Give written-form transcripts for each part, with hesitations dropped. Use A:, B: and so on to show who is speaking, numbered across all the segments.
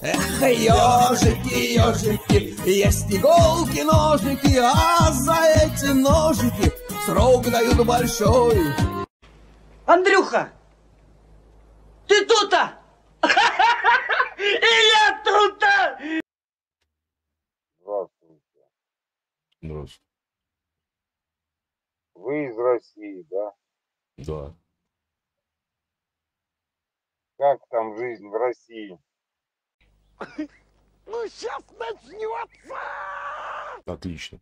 A: Эх, ежики, ежики, есть иголки, ножики, а за эти ножики срок дают большой.
B: Андрюха, ты тут-то? И я тут-то!
C: Здравствуйте.
D: Здравствуйте.
C: Вы из России, да?
D: Да.
C: Как там жизнь в России?
E: Ну, сейчас начнется!
D: Отлично.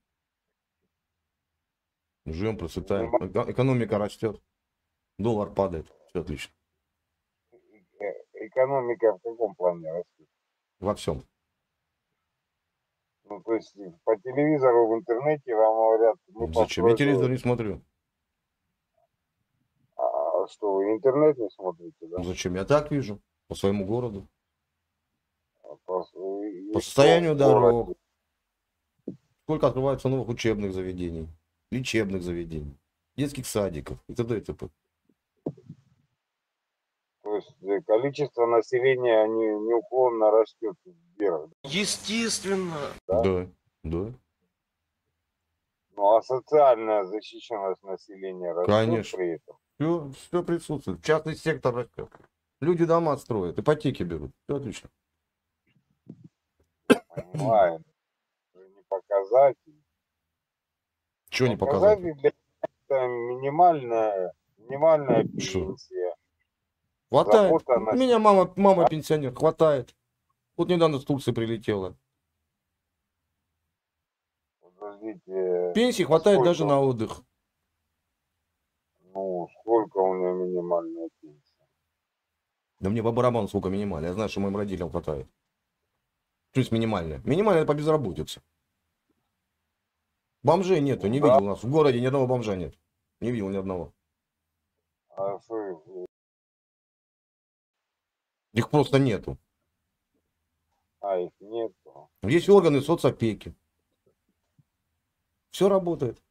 D: Живем, процветаем. Экономика растет. Доллар падает. Все отлично.
C: Экономика в каком плане растет?
D: Во всем.
C: Ну, то есть по телевизору, в интернете вам говорят...
D: Зачем? Я телевизор не смотрю.
C: А что, вы интернет не смотрите, да?
D: Зачем? Я так вижу. По своему городу.
C: По
D: Состоянию дорог. Сколько открывается новых учебных заведений, лечебных заведений, детских садиков и т.д. и т.п.
C: То есть количество населения неуклонно растет вверх.
E: Естественно.
D: Да, да.
C: Ну, а социальная защищенность населения растет.
D: Конечно.
C: При этом?
D: Все присутствует. Частный сектор растет. Люди дома строят, ипотеки берут. Все отлично.
C: Понимаем. Не показатель.
D: Чего не показать?
C: Это минимальная пенсия.
D: Хватает.
C: Забота
D: У меня мама пенсионер. Хватает. Вот недавно с Турции прилетела.
C: Подождите.
D: Пенсии хватает
C: сколько?
D: даже на отдых.
C: Ну, сколько у меня минимальная пенсия?
D: Да мне по барабану сколько минимально. Я знаю, что моим родителям хватает. То есть минимальная. Минимальная по безработице. Бомжей нету. Не видел у нас. В городе ни одного бомжа нет. Не видел ни одного.
C: А что?
D: Их просто нету.
C: А, их нету.
D: Есть органы соцопеки. Все работает.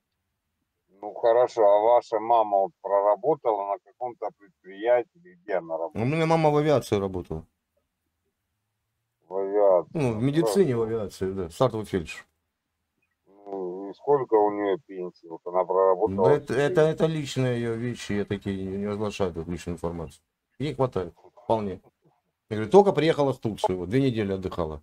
C: Ну хорошо, а ваша мама вот проработала на каком-то предприятии, где она
D: У
C: работала?
D: меня мама в авиации работала.
C: В авиации.
D: Ну, в медицине, в авиации, да. Стартовый фельдшер.
C: Ну, и сколько у нее пенсии? Вот она проработала.
D: Да это личные ее вещи, я такие не разглашаю эту личную информацию. Ей хватает, вполне. Я говорю, только приехала с Турции, вот 2 недели отдыхала.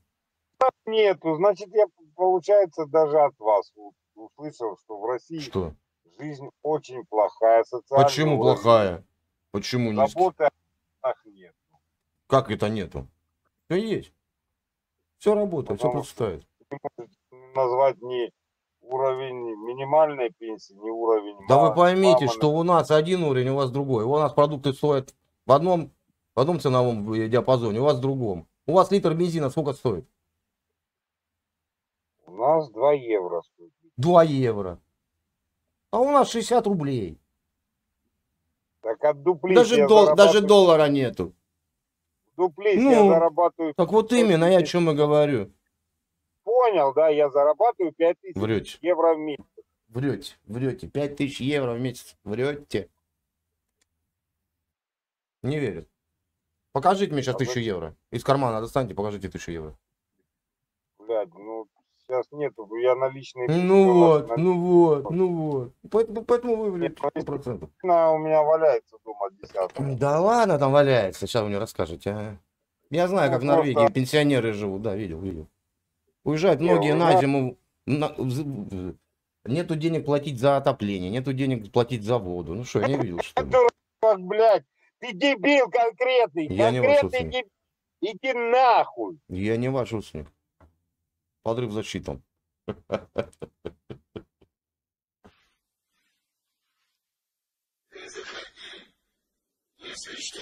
C: Нету, значит, я, получается, даже от вас услышал, что в России
D: Что?
C: жизнь очень плохая, социальный
D: Почему
C: уровень,
D: плохая? Почему низкий?
C: заботы о детях нет.
D: Как это нету? Все есть. Все работает, все
C: Потому
D: процветает.
C: Не можете назвать ни уровень минимальной пенсии, ни уровень
D: Да вы поймите,
C: мамы.
D: что у нас один уровень, у вас другой. У нас продукты стоят в одном ценовом диапазоне, у вас в другом. У вас литр бензина сколько стоит?
C: У нас 2 евро стоит.
D: 2 евро. А у нас 60 рублей.
C: Так отдуплись,
D: Даже доллара нету.
C: Дуплись,
D: Ну,
C: я зарабатываю...
D: Так вот именно, я о чем и говорю.
C: Понял, да, я зарабатываю 5000
D: Врете.
C: евро в месяц.
D: Врете. 5000 евро в месяц. Врете. Не верят. Покажите мне сейчас 1000 евро. Из кармана достаньте, покажите 1000 евро.
C: Блядь, ну сейчас нету, я наличные...
D: Ну вот. Поэтому вы врете. 100%.
C: У меня валяется дома десятка.
D: Да ладно, там валяется. Сейчас вы мне расскажете. А? Я знаю, как в Норвегии пенсионеры живут. Да, видел. Уезжают многие на зиму. Нету денег платить за отопление, нету денег платить за воду. Ну что, я не видел, что ли?
C: Дурак, блядь, ты дебил конкретный.
D: Я не ваш
C: Конкретный
D: родственник.
C: дебил. Иди нахуй.
D: Я не ваш родственник. Подрыв засчитан.
E: Если что,